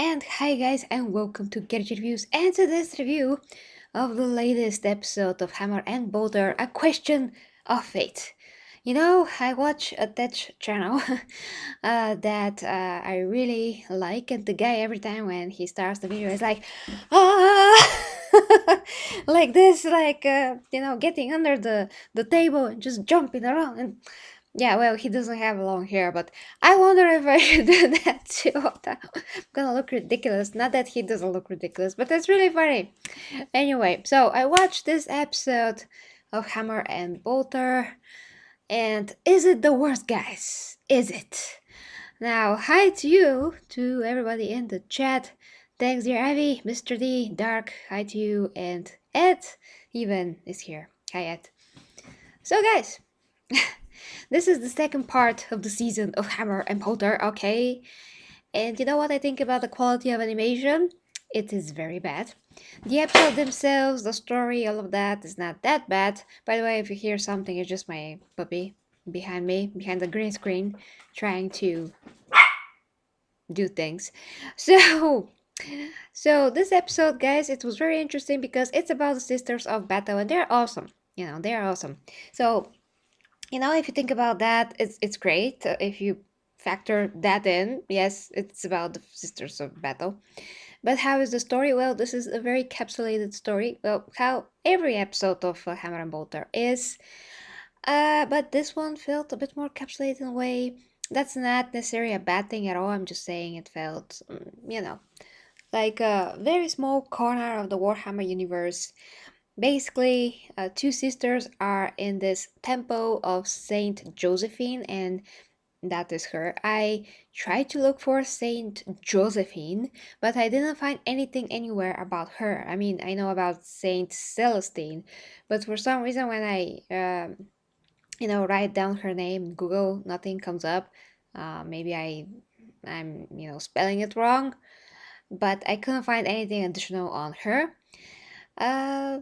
And hi guys, and welcome to Gadget Reviews and to this review of the latest episode of Hammer and Bolter, A Question of Fate. I watch a Tech channel that I really like, and the guy every time when he starts the video is like, ah, like this, getting under the table and just jumping around and yeah, well, he doesn't have long hair, but I wonder if I should do that too. I'm gonna look ridiculous. Not that he doesn't look ridiculous, but that's really funny. Anyway, so I watched this episode of Hammer and Bolter, and is it the worst, guys? Is it? Now, hi to you, to everybody in the chat. Thanks, dear Ivy, Mr. D, Dark, hi to you, and Ed even is here. Hi, Ed. So, guys. This is the second part of the season of Hammer and Bolter, okay? And you know what I think about the quality of animation? It is very bad. The episodes themselves, the story, all of that is not that bad. By the way, if you hear something, it's just my puppy behind me, behind the green screen, trying to do things. So, so this episode, guys, it was very interesting because it's about the Sisters of Battle, and they're awesome. They're awesome. So if you think about that, it's great. If you factor that in, yes, it's about the Sisters of Battle. But how is the story? Well, this is a very capsulated story. Well, how every episode of Hammer and Bolter is. But this one felt a bit more capsulated in a way. That's not necessarily a bad thing at all. I'm just saying it felt, like a very small corner of the Warhammer universe. Basically, two sisters are in this temple of Saint Josephine, and that is her. I tried to look for Saint Josephine, but I didn't find anything anywhere about her. I mean, I know about Saint Celestine, but for some reason, when I write down her name in Google, nothing comes up. Maybe I'm spelling it wrong, but I couldn't find anything additional on her.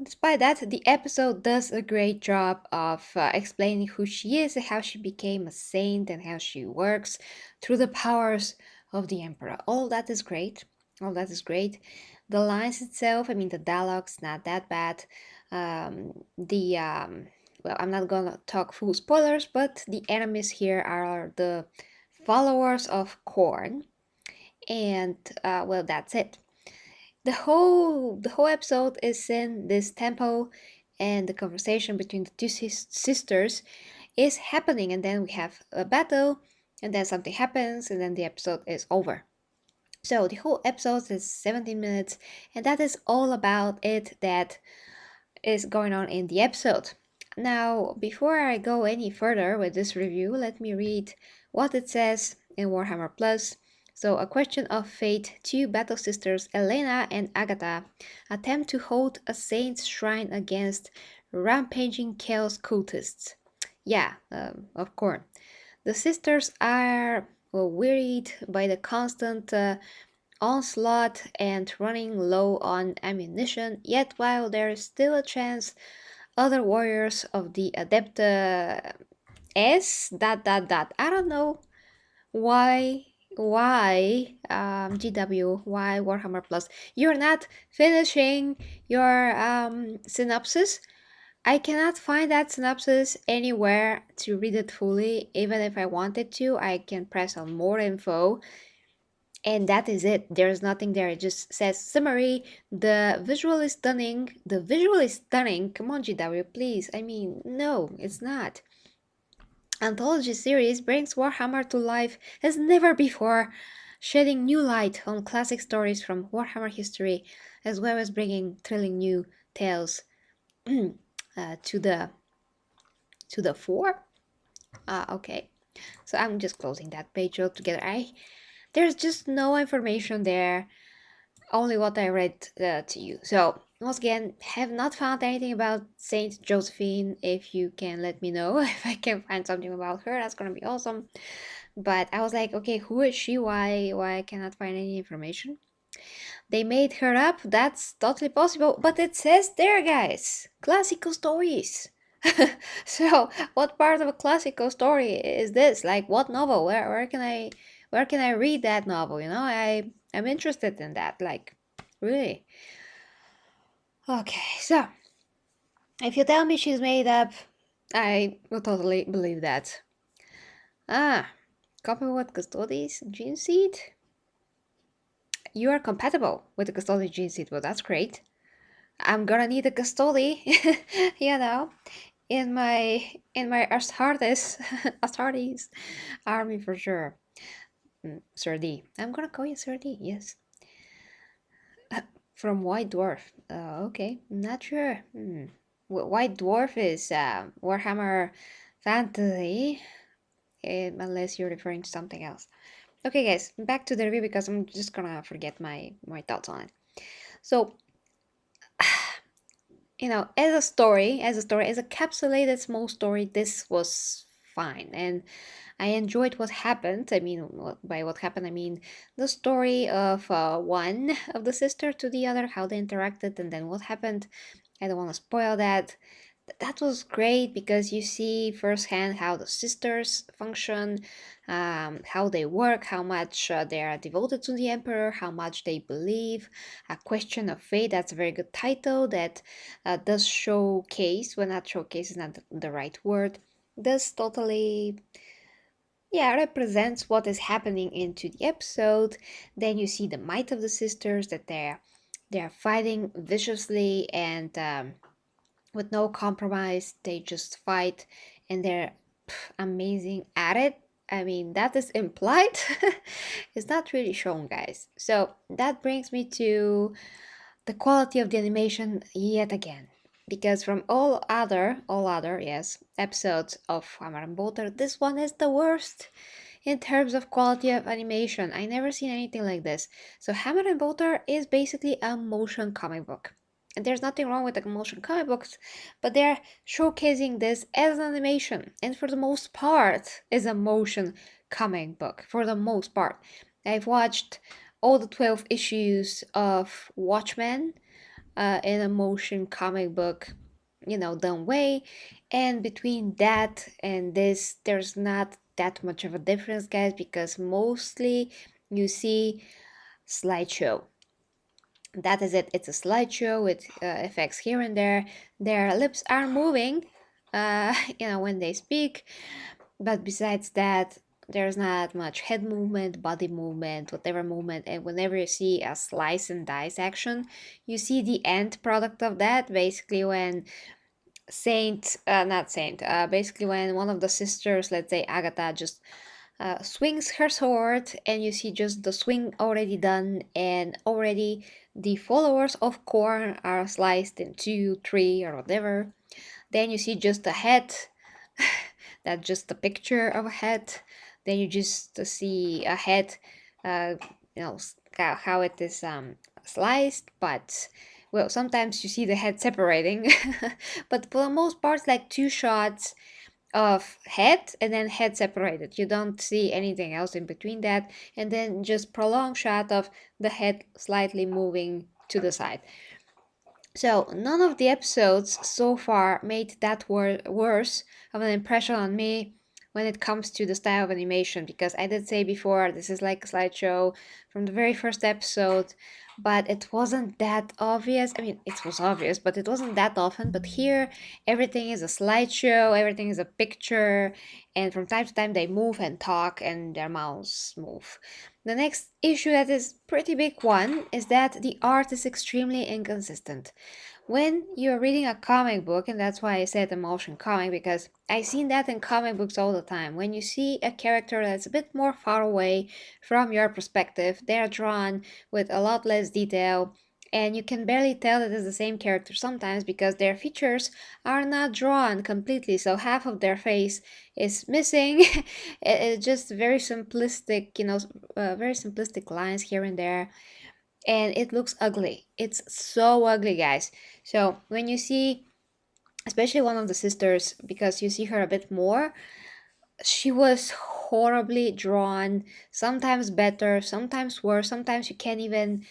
Despite that, the episode does a great job of explaining who she is and how she became a saint and how she works through the powers of the Emperor. All that is great. All that is great. The lines itself, I mean, the dialogue's not that bad. Well, I'm not gonna talk full spoilers, but the enemies here are the followers of Korn, and well, that's it. The whole episode is in this tempo, and the conversation between the two sisters is happening, and then we have a battle, and then something happens, and then the episode is over. So the whole episode is 17 minutes, and that is all about it that is going on in the episode. Now, before I go any further with this review, let me read what it says in Warhammer Plus. So, A Question of Fate, two battle sisters, Elena and Agatha, attempt to hold a saint's shrine against rampaging chaos cultists. Yeah, of course. The sisters are wearied by the constant onslaught and running low on ammunition, yet while there is still a chance, other warriors of the Adepta S I don't know why GW, why Warhammer Plus, you're not finishing your synopsis. I cannot find that synopsis anywhere to read it fully. Even if I wanted to, I can press on more info, and that is it. There's nothing there. It just says summary. The visual is stunning. The visual is stunning. Come on, GW, please. I mean, no, it's not. Anthology series brings Warhammer to life as never before, shedding new light on classic stories from Warhammer history, as well as bringing thrilling new tales to the fore. Okay, so I'm just closing that page altogether. There's just no information there, only what I read to you. So once again, have not found anything about Saint Josephine. If you can let me know if I can find something about her, that's gonna be awesome. But I was like, okay, who is she? Why I cannot find any information? They made her up. That's totally possible. But it says there, guys, classical stories. So what part of a classical story is this? Like, what novel? Where can I read that novel? I'm interested in that, like, really. Okay, so if you tell me she's made up, I will totally believe that. Ah, Copperwood Custodes gene seed? You are compatible with the Custody gene seed, well, that's great. I'm gonna need a Custody, you know, in my Astartes Astartes army for sure. Sir D. I'm gonna call you Sir D, yes. From White Dwarf. Okay, not sure. White Dwarf is Warhammer Fantasy, unless you're referring to something else. Okay, guys, back to the review because I'm just gonna forget my thoughts on it. So, as a capsulated small story, this was fine, and I enjoyed what happened. I mean, by what happened, I mean the story of one of the sister to the other, how they interacted, and then what happened. I don't want to spoil that. That was great because you see firsthand how the sisters function, how they work, how much they are devoted to the emperor, how much they believe. A Question of Fate, that's a very good title that does showcase, well, not showcase is not the right word, does totally, yeah, represents what is happening into the episode. Then you see the might of the sisters, that they're fighting viciously and with no compromise. They just fight and they're amazing at it. I mean, that is implied. It's not really shown, guys. So that brings me to the quality of the animation yet again. Because from all other, yes, episodes of Hammer and Bolter, this one is the worst in terms of quality of animation. I never seen anything like this. So Hammer and Bolter is basically a motion comic book. And there's nothing wrong with the motion comic books, but they're showcasing this as an animation. And for the most part, is a motion comic book. For the most part. I've watched all the 12 issues of Watchmen in a motion comic book, done way. And between that and this, there's not that much of a difference, guys, because mostly you see slideshow. That is it. It's a slideshow with effects here and there. Their lips are moving, when they speak, but besides that, there's not much head movement, body movement, whatever movement. And whenever you see a slice and dice action, you see the end product of that. Basically, when basically when one of the sisters, let's say Agatha, just swings her sword, and you see just the swing already done, and already the followers of Korn are sliced in two, three, or whatever. Then you see just a head, that's just a picture of a head. Then you just see a head, uh, how it is sliced, but well, sometimes you see the head separating, but for the most part, like two shots of head and then head separated. You don't see anything else in between that, and then just prolonged shot of the head slightly moving to the side. So none of the episodes so far made that worse of an impression on me when it comes to the style of animation, because I did say before this is like a slideshow from the very first episode, but it wasn't that obvious. I mean, it was obvious, but it wasn't that often. But here, everything is a slideshow, everything is a picture, and from time to time they move and talk and their mouths move. The next issue, that is pretty big one, is that the art is extremely inconsistent. When you're reading a comic book, and that's why I said a motion comic, because I seen that in comic books all the time. When you see a character that's a bit more far away from your perspective, they're drawn with a lot less detail, and you can barely tell that it's the same character sometimes because their features are not drawn completely. So half of their face is missing. It's just very simplistic, very simplistic lines here and there, and it looks ugly. It's so ugly, guys. So when you see, especially one of the sisters, because you see her a bit more, she was horribly drawn. Sometimes better, sometimes worse. Sometimes you can't even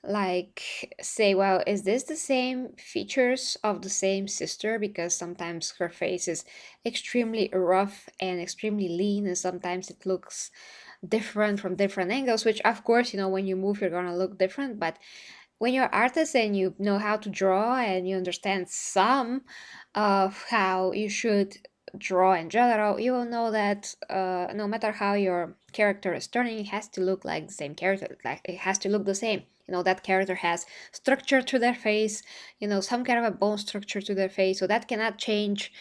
like say, well, is this the same features of the same sister? Because sometimes her face is extremely rough and extremely lean, and sometimes it looks different from different angles, which of course, when you move, you're gonna look different. But when you're artist and you know how to draw and you understand some of how you should draw in general, you will know that no matter how your character is turning, it has to look like the same character. Like it has to look the same. That character has structure to their face, some kind of a bone structure to their face, so that cannot change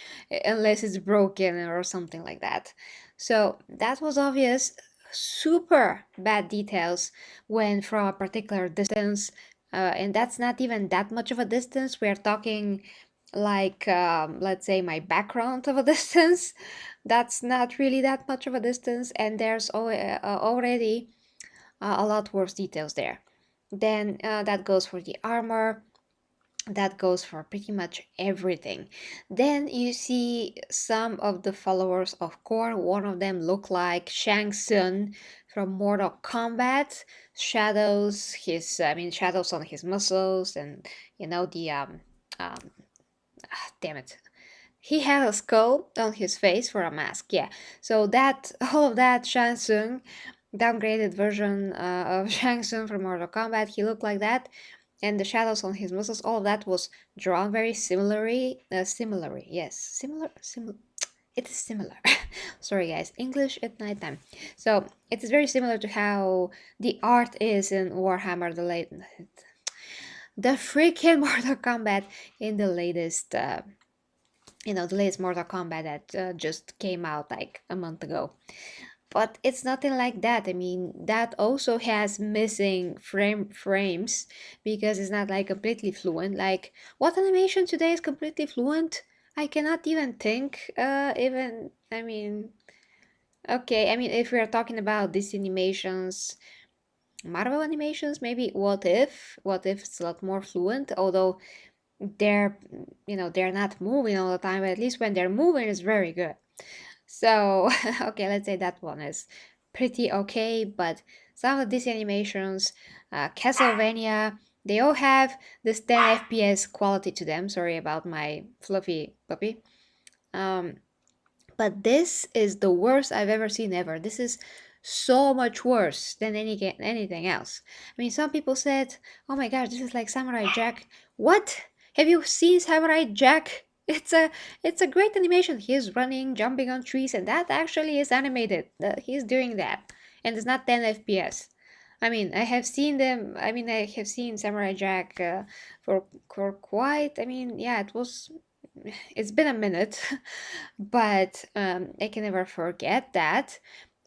unless it's broken or something like that. So that was obvious. Super bad details when from a particular distance, and that's not even that much of a distance. We're talking like, let's say, my background of a distance. That's not really that much of a distance, and there's already a lot worse details there. Then that goes for the armor. That goes for pretty much everything. Then you see some of the followers of Korn. One of them look like Shang Tsung from Mortal Kombat. Shadows on his muscles, and um damn it. He had a skull on his face for a mask. Yeah. So that all of that Shang Tsung, downgraded version of Shang Tsung from Mortal Kombat, he looked like that, and the shadows on his muscles, all of that was drawn very similarly. Yes, similar. It is similar. Sorry, guys. English at nighttime. So it is very similar to how the art is in Warhammer, the freaking Mortal Kombat in the latest. The latest Mortal Kombat that just came out like a month ago. But it's nothing like that. I mean, that also has missing frames because it's not like completely fluent. Like, what animation today is completely fluent? I cannot even think. Okay. I mean, if we are talking about these animations, Marvel animations, maybe What If? What If it's a lot more fluent, although they're not moving all the time, but at least when they're moving, it's very good. So, okay, let's say that one is pretty okay, but some of these animations, Castlevania, they all have this 10 FPS quality to them. Sorry about my fluffy puppy. Um, but this is the worst I've ever seen ever. This is so much worse than anything else. I mean, some people said, "Oh my gosh, this is like Samurai Jack." What? Have you seen Samurai Jack? It's a great animation. He's running, jumping on trees, and that actually is animated. He's doing that, and it's not 10 FPS. I mean, I have seen them. I mean, I have seen Samurai Jack for quite. I mean, yeah, it's been a minute, but I can never forget that.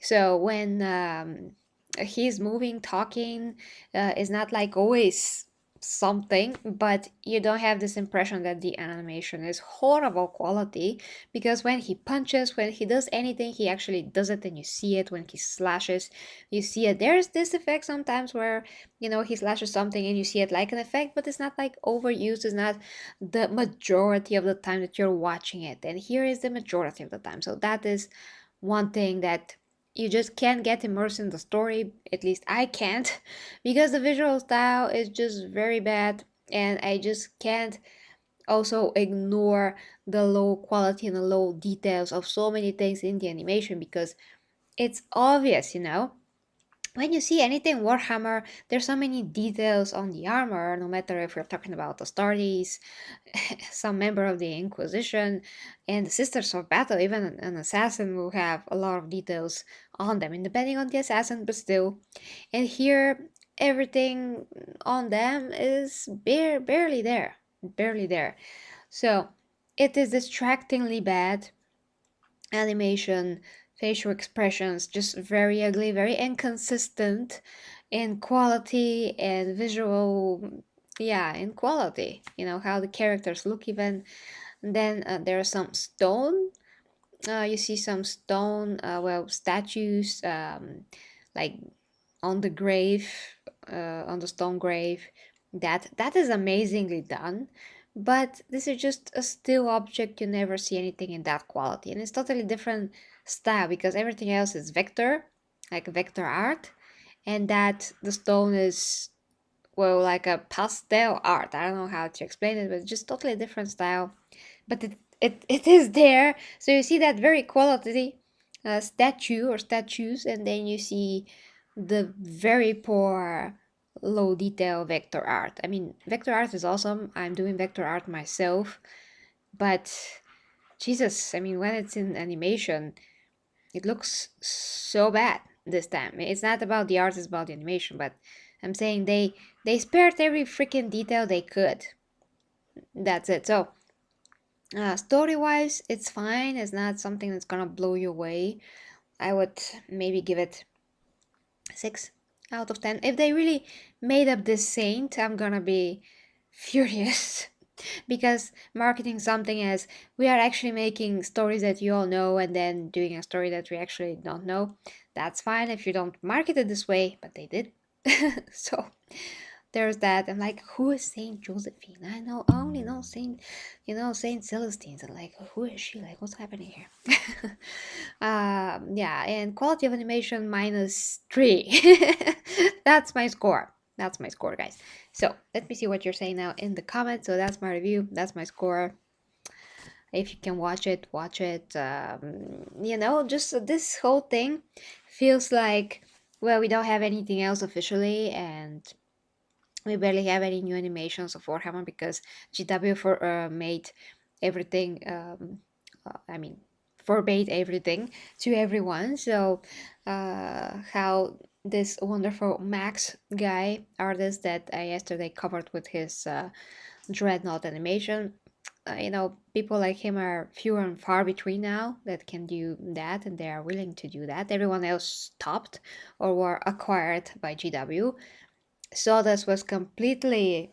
So when he's moving, talking, is not like always something, but you don't have this impression that the animation is horrible quality, because when he punches, when he does anything, he actually does it, and you see it. When he slashes, you see it. There's this effect sometimes where he slashes something and you see it like an effect, but it's not like overused. It's not the majority of the time that you're watching it, and here is the majority of the time. So that is one thing that you just can't get immersed in the story. At least I can't, because the visual style is just very bad, and I just can't also ignore the low quality and the low details of so many things in the animation, because it's obvious. When you see anything Warhammer, there's so many details on the armor, no matter if we're talking about the Astartes, some member of the Inquisition, and the Sisters of Battle. Even an assassin will have a lot of details on them, and depending on the assassin, but still. And here, everything on them is barely there. Barely there. So, it is distractingly bad animation, facial expressions, just very ugly, very inconsistent in quality and visual. Yeah, in quality. How the characters look, even. Then there are some stone. You see some stone, statues, like on the grave, on the stone grave. That is amazingly done, but this is just a still object. You never see anything in that quality, and it's totally different style, because everything else is vector, like vector art, and that the stone is well, like a pastel art. I don't know how to explain it, but it's just totally different style. But it is there. So you see that very quality statue or statues, and then you see the very poor low detail vector art. I mean, vector art is awesome. I'm doing vector art myself, but Jesus, I mean, when it's in animation, it looks so bad this time. It's not about the art, it's about the animation, but I'm saying they spared every freaking detail they could. That's it. So, story-wise, it's fine. It's not something that's gonna blow you away. I would maybe give it 6 out of 10. If they really made up this saint, I'm gonna be furious. Because marketing something as we are actually making stories that you all know and then doing a story that we actually don't know, that's fine if you don't market it this way, but they did. So there's that. I'm like, who is Saint Josephine? I only know Saint Celestine. And like, who is she? Like, what's happening here? Yeah, and quality of animation -3. That's my score. That's my score, guys. So let me see what you're saying now in the comments. So that's my review. That's my score. If you can watch it, watch it. Just this whole thing feels like, well, we don't have anything else officially, and we barely have any new animations of Warhammer because GW made everything. I mean, forbade everything to everyone. So, how this wonderful Max guy artist that I yesterday covered with his Dreadnought animation. People like him are fewer and far between now that can do that, and they are willing to do that. Everyone else stopped or were acquired by GW. Sawdust was completely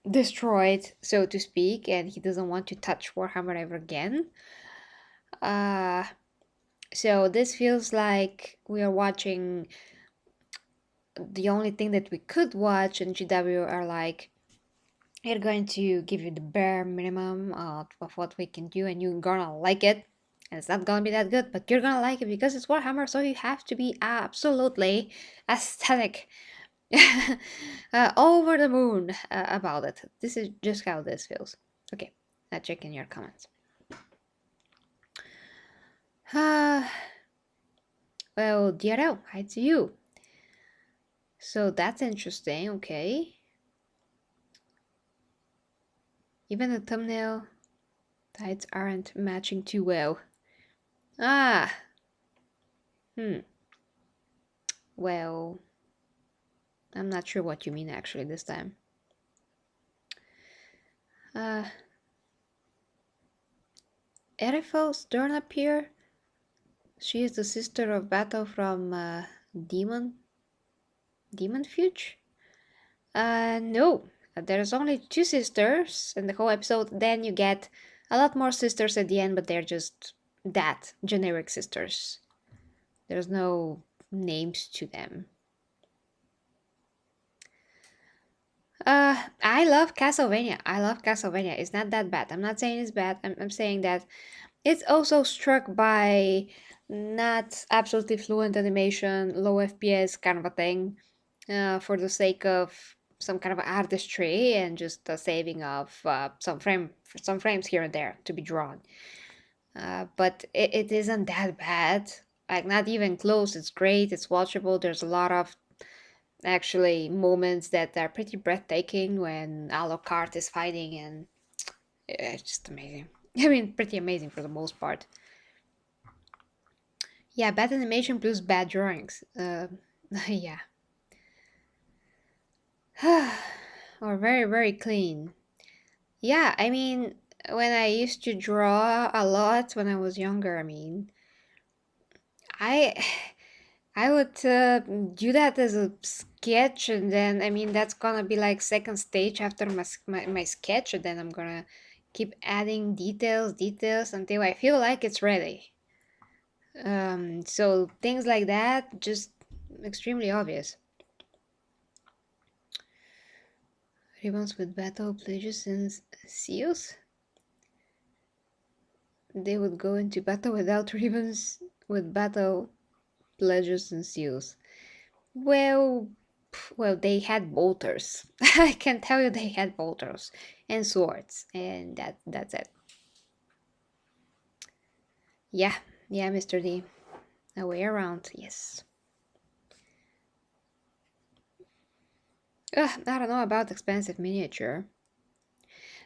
destroyed, so to speak, and he doesn't want to touch Warhammer ever again. Uh, so this feels like we are watching the only thing that we could watch, and GW are like, we're going to give you the bare minimum of what we can do, and you're gonna like it. And it's not gonna be that good, but you're gonna like it because it's Warhammer, so you have to be absolutely aesthetic. Over the moon about it. This is just how this feels. Okay, let's check in your comments. Well, DRL, hi to you. So that's interesting, okay. Even the thumbnail tides aren't matching too well. Well, I'm not sure what you mean actually this time. Erifel Stern up here? She is the sister of Battle from Demon Fuge? No. There's only 2 sisters in the whole episode. Then you get a lot more sisters at the end, but they're just that generic sisters. There's no names to them. I love Castlevania. It's not that bad. I'm not saying it's bad. I'm saying that it's also struck by not absolutely fluent animation, low FPS kind of a thing, for the sake of some kind of artistry and just the saving of some frames here and there to be drawn. But it isn't that bad. Like, not even close. It's great. It's watchable. There's a lot of actually moments that are pretty breathtaking when Alucard is fighting, and it's just amazing. I mean, pretty amazing for the most part. Yeah, bad animation plus bad drawings. Yeah. Or very, very clean. Yeah, I mean, when I used to draw a lot when I was younger, I mean, I I would do that as a sketch, and then, I mean, that's gonna be like second stage after my sketch, and then I'm gonna keep adding details until I feel like it's ready. So things like that, just extremely obvious. Ribbons with battle pledges and seals? They would go into battle without ribbons with battle pledges and seals. Well, Well, they had bolters. I can tell you they had bolters and swords, and that's it. Yeah, yeah, Mr. D. A way around, yes. I don't know about expensive miniature,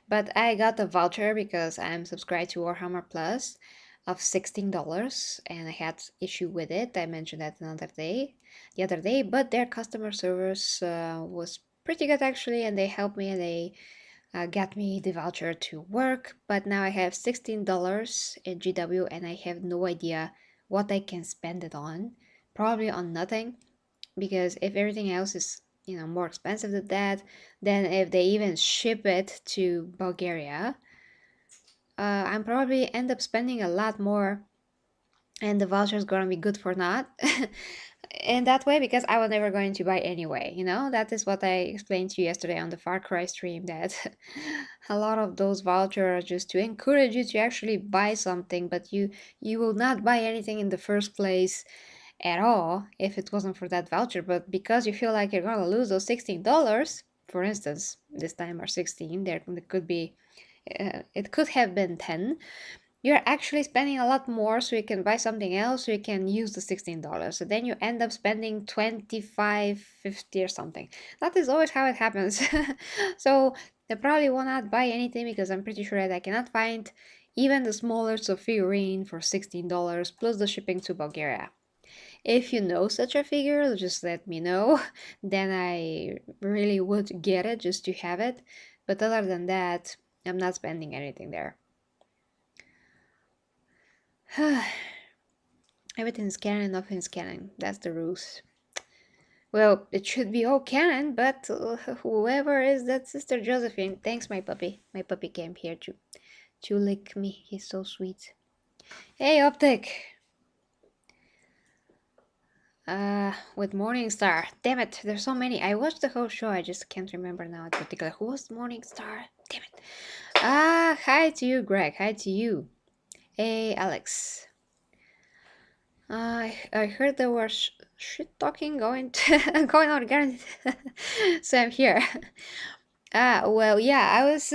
but I got a voucher because I'm subscribed to Warhammer Plus of $16, and I had issue with it. I mentioned that the other day, but their customer service was pretty good actually, and they helped me and they got me the voucher to work. But now I have $16 in GW, and I have no idea what I can spend it on. Probably on nothing, because if everything else is more expensive than that, then if they even ship it to Bulgaria, I'm probably end up spending a lot more, and the voucher is gonna be good for not. In that way, because I was never going to buy anyway. That is what I explained to you yesterday on the Far Cry stream, that a lot of those vouchers are just to encourage you to actually buy something, but you will not buy anything in the first place at all if it wasn't for that voucher. But because you feel like you're gonna lose those $16, for instance, this time are 16, there could be it could have been 10, you're actually spending a lot more, so you can buy something else, so you can use the $16. So then you end up spending 25, 50 or something. That is always how it happens. So I probably will not buy anything, because I'm pretty sure that I cannot find even the smallest of figurine for $16 plus the shipping to Bulgaria. If you know such a figure, just let me know. Then I really would get it just to have it. But other than that, I'm not spending anything there. Everything's canon, nothing's canon. That's the rules. Well, it should be all canon, but whoever is that Sister Josephine, thanks, my puppy. My puppy came here to lick me. He's so sweet. Hey, Optic. With Morningstar. Damn it, there's so many. I watched the whole show. I just can't remember now in particular. Who was Morningstar? Damn it. Hi to you, Greg. Hi to you. Hey, Alex. I heard there was shit talking going going on again, so I'm here. Well, yeah, I was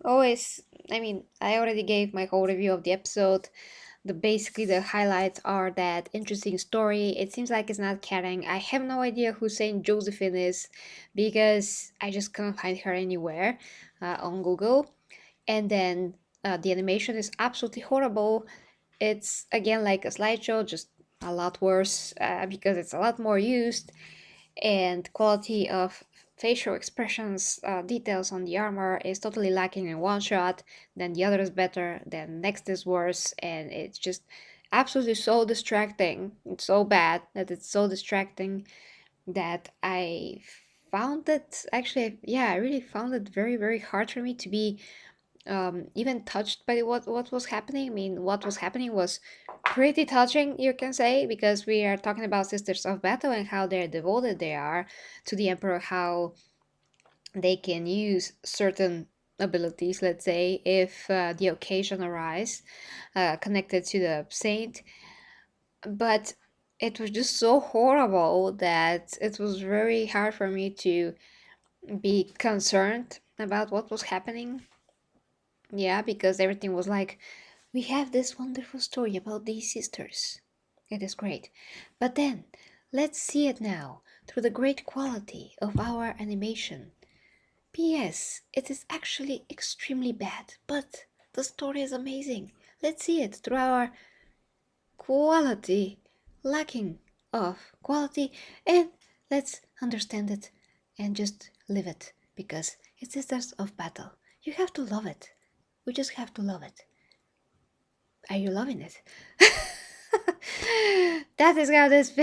always. I mean, I already gave my whole review of the episode. Basically the highlights are that interesting story. It seems like it's not canon. I have no idea who Saint Josephine is, because I just couldn't find her anywhere on Google. And then the animation is absolutely horrible. It's again like a slideshow, just a lot worse, because it's a lot more used, and quality of facial expressions, details on the armor is totally lacking in one shot. Then the other is better, then next is worse, and it's just absolutely so distracting. It's so bad that it's so distracting that I found it actually, yeah, I really found it very, very hard for me to be even touched by what was happening. I mean, what was happening was pretty touching, you can say, because we are talking about Sisters of Battle and how they're devoted they are to the Emperor, how they can use certain abilities, let's say, if the occasion arise, connected to the saint. But it was just so horrible that it was very hard for me to be concerned about what was happening. Yeah, because everything was like, we have this wonderful story about these sisters. It is great. But then, let's see it now through the great quality of our animation. P.S. It is actually extremely bad, but the story is amazing. Let's see it through our quality, lacking of quality, and let's understand it and just live it, because it's Sisters of Battle. You have to love it. We just have to love it. Are you loving it? That is how this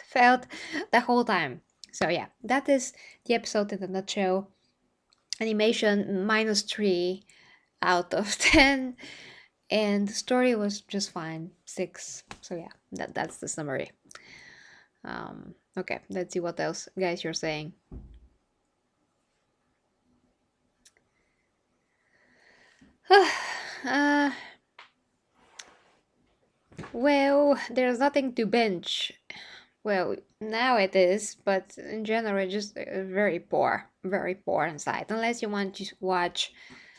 felt the whole time. So yeah, that is the episode in a nutshell. Animation -3 out of 10, and the story was just fine, 6. So yeah, that's the summary. Okay, let's see what else, guys, you're saying. uh, well, there's nothing to bench. Well, now it is, but in general, it's just very poor inside. Unless you want to watch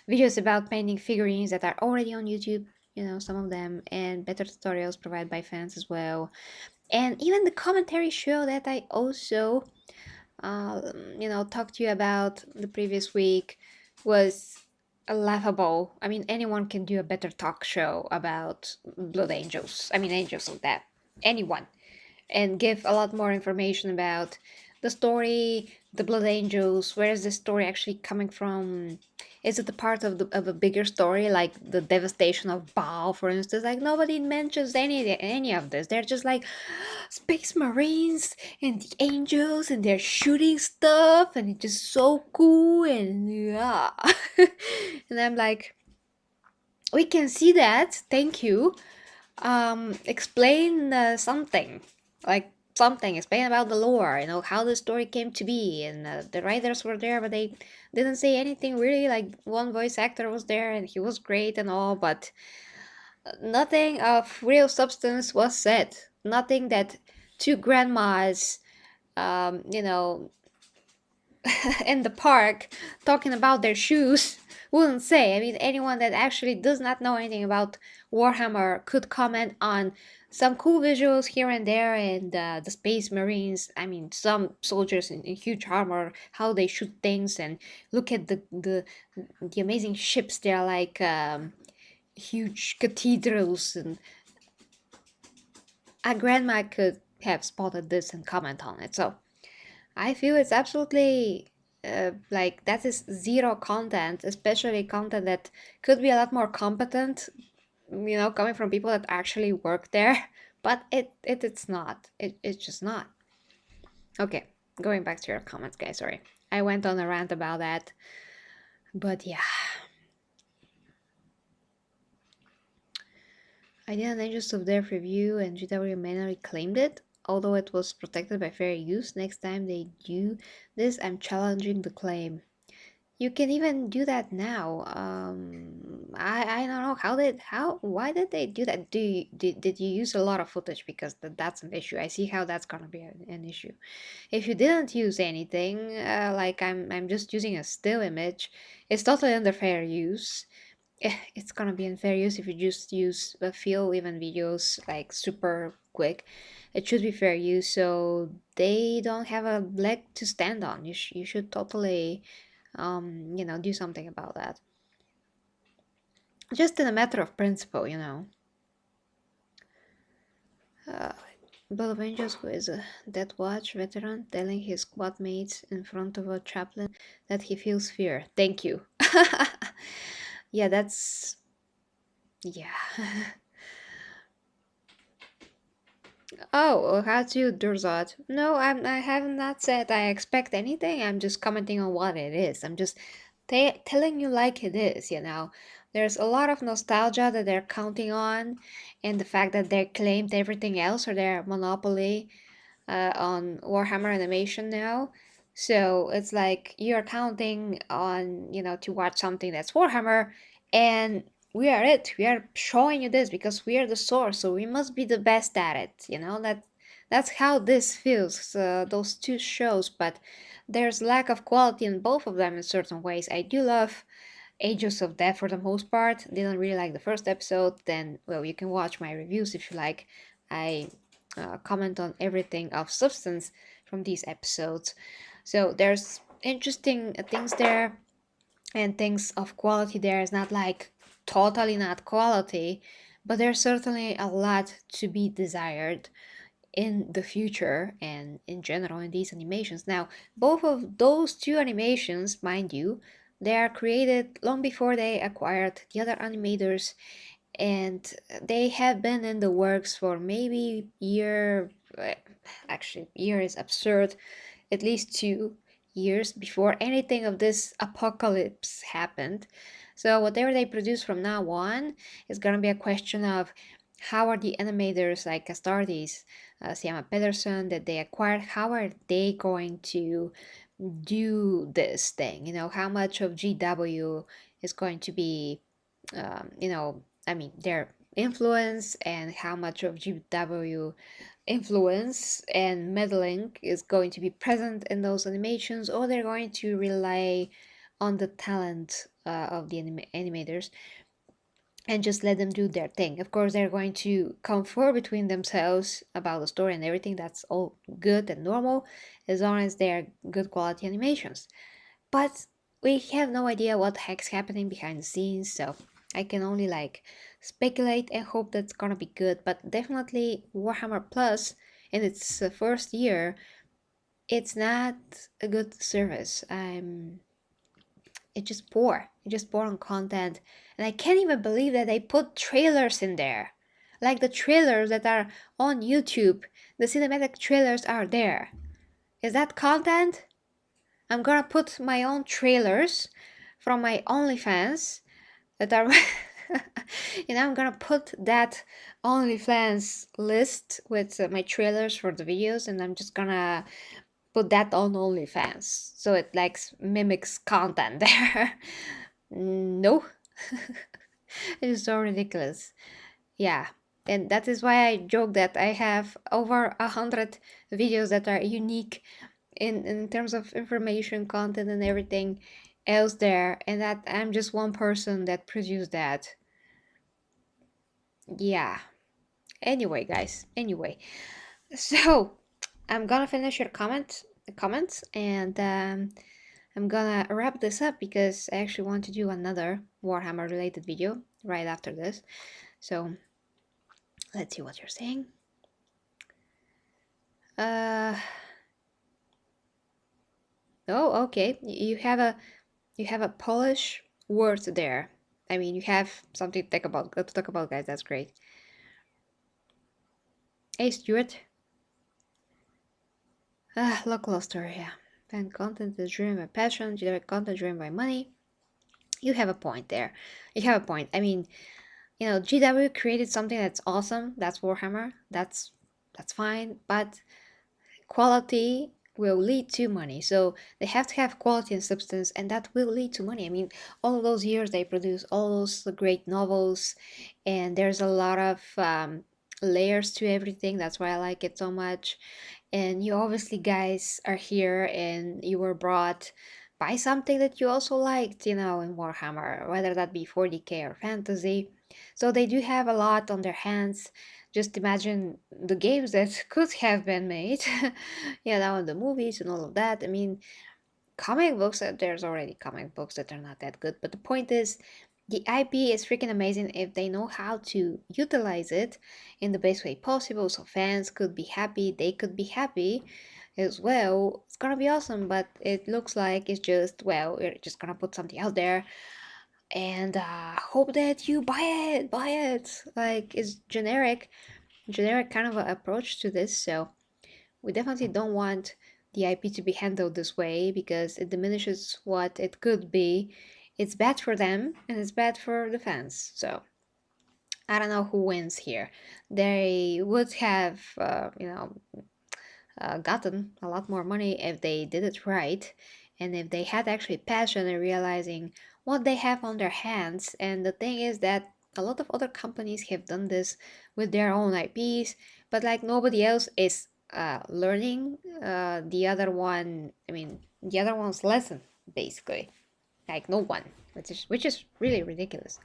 videos about painting figurines that are already on YouTube, some of them, and better tutorials provided by fans as well. And even the commentary show that I also, talked to you about the previous week was laughable. I mean, anyone can do a better talk show about Blood Angels. I mean, Angels of Death. Anyone, and give a lot more information about the story, the Blood Angels. Where is the story actually coming from? Is it a part of a bigger story, like the devastation of Baal, for instance? Like nobody mentions any of this. They're just like space marines and the angels, and they're shooting stuff, and it's just so cool, and yeah. And I'm like, we can see that. Thank you. Explain something, like something. Explain about the lore. How the story came to be, and the writers were there, but they didn't say anything really. Like one voice actor was there, and he was great and all, but nothing of real substance was said. Nothing that two grandmas, um, you know, in the park talking about their shoes wouldn't say. I mean, anyone that actually does not know anything about Warhammer could comment on some cool visuals here and there, and the Space Marines. I mean, some soldiers in huge armor, how they shoot things, and look at the amazing ships. They're like huge cathedrals, and a grandma could have spotted this and comment on it. So I feel it's absolutely like that is zero content, especially content that could be a lot more competent, coming from people that actually work there. But it's not. It's just not. Okay, going back to your comments, guys. Sorry, I went on a rant about that, but yeah, I did an Angels of Death review, and GW manually claimed it. Although it was protected by fair use, next time they do this, I'm challenging the claim. You can even do that now. I don't know why did they do that? Did you use a lot of footage, because that's an issue. I see how that's gonna be an issue. If you didn't use anything, like I'm just using a still image, it's totally under fair use. It's gonna be unfair use if you just use a few even videos like super quick. It should be fair use, so they don't have a leg to stand on. You should totally do something about that. Just in a matter of principle. Uh, Blood of Angels, who is a Death Watch veteran, telling his squad mates in front of a chaplain that he feels fear. Thank you. Yeah, that's. Yeah. Oh, how to Durzot? No, I have not said I expect anything. I'm just commenting on what it is. I'm just telling you like it is. There's a lot of nostalgia that they're counting on, and the fact that they claimed everything else, or their monopoly on Warhammer animation now. So it's like you're counting on, to watch something that's Warhammer, and we are it. We are showing you this because we are the source, so we must be the best at it. That's how this feels. Those two shows, but there's lack of quality in both of them in certain ways. I do love Ages of Death for the most part. Didn't really like the first episode. Then, well, you can watch my reviews if you like. I comment on everything of substance from these episodes. So there's interesting things there, and things of quality there. Is not like totally not quality, but there's certainly a lot to be desired in the future and in general in these animations. Now, both of those two animations, mind you, they are created long before they acquired the other animators, and they have been in the works for maybe year. Actually, year is absurd. At least 2 years before anything of this apocalypse happened. So whatever they produce from now on is gonna be a question of how are the animators like Astartes, Siama Pedersen that they acquired, how are they going to do this thing? How much of GW is going to be, I mean, their influence, and how much of GW influence and meddling is going to be present in those animations, or they're going to rely on the talent of the animators and just let them do their thing. Of course, they're going to confer between themselves about the story and everything. That's all good and normal as long as they're good quality animations. But we have no idea what the heck's happening behind the scenes, so I can only like speculate and hope that's gonna be good. But definitely Warhammer Plus in its first year, it's not a good service. It's just poor. It's just poor on content, and I can't even believe that they put trailers in there, like the trailers that are on YouTube. The cinematic trailers are there. Is that content? I'm gonna put my own trailers from my OnlyFans that are I'm gonna put that OnlyFans list with my trailers for the videos, and I'm just gonna put that on OnlyFans so it like mimics content there. No. It's so ridiculous. Yeah. And that is why I joke that I have over 100 videos that are unique in terms of information, content, and everything else there, and that I'm just one person that produced that. Yeah. Anyway, guys. Anyway, so I'm gonna finish your comments, and I'm gonna wrap this up because I actually want to do another Warhammer related video right after this. So let's see what you're saying. Oh, okay. You have a Polish word there. I mean, you have something to talk about, guys. That's great. Hey, Stuart. Local story, yeah. Fan content is driven by passion, generic content driven by money. You have a point there. You have a point. I mean, GW created something that's awesome. That's Warhammer. That's fine, but quality will lead to money. So they have to have quality and substance, and that will lead to money. I mean, all of those years they produce all those great novels, and there's a lot of layers to everything. That's why I like it so much. And you obviously guys are here, and you were brought by something that you also liked, in Warhammer, whether that be 40k or fantasy. So they do have a lot on their hands. Just imagine the games that could have been made, and the movies and all of that. I mean, comic books, there's already comic books that are not that good, but the point is, the IP is freaking amazing if they know how to utilize it in the best way possible. So fans could be happy, they could be happy as well. It's gonna be awesome, but it looks like it's just, well, we're just gonna put something out there and hope that you buy it. Like, it's generic kind of a approach to this. So we definitely don't want the IP to be handled this way because it diminishes what it could be. It's bad for them and it's bad for the fans. So I don't know who wins here. They would have, gotten a lot more money if they did it right, and if they had actually passion in realizing what they have on their hands. And the thing is that a lot of other companies have done this with their own IPs, but like nobody else is learning the other one's lesson, basically. Like no one, which is really ridiculous.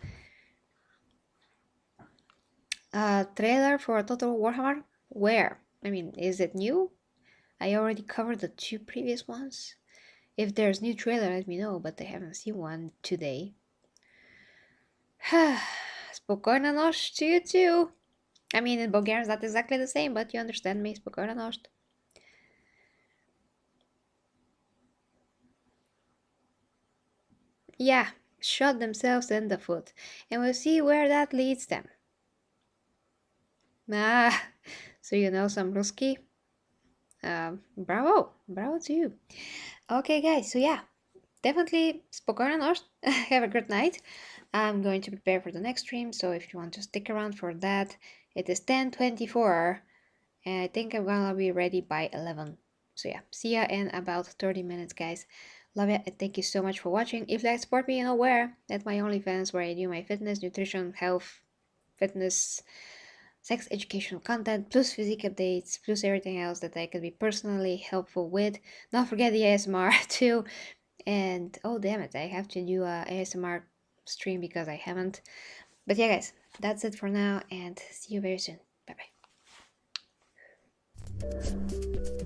Trailer for Total Warhammer? Where? I mean, is it new? I already covered the two previous ones. If there's new trailer, let me know, but I haven't seen one today. Spokojna noc to you too. I mean, in Bulgarian it's not exactly the same, but you understand me. Spokojna noc. Yeah, shot themselves in the foot, and we'll see where that leads them. Ah, so you know some Ruski? Bravo to you. Okay, guys, so yeah, definitely spokojna noc. Have a great night. I'm going to prepare for the next stream, so if you want to stick around for that, it is 10:24, and I think I'm gonna be ready by 11. So yeah, see ya in about 30 minutes, guys. Love ya, and thank you so much for watching. If you like to support me, you know where. At my OnlyFans, where I do my fitness, nutrition, health, fitness, sex educational content, plus physique updates, plus everything else that I could be personally helpful with. Don't forget the ASMR too. And oh damn it, I have to do a ASMR stream because I haven't. But yeah, guys, that's it for now, and see you very soon. Bye bye.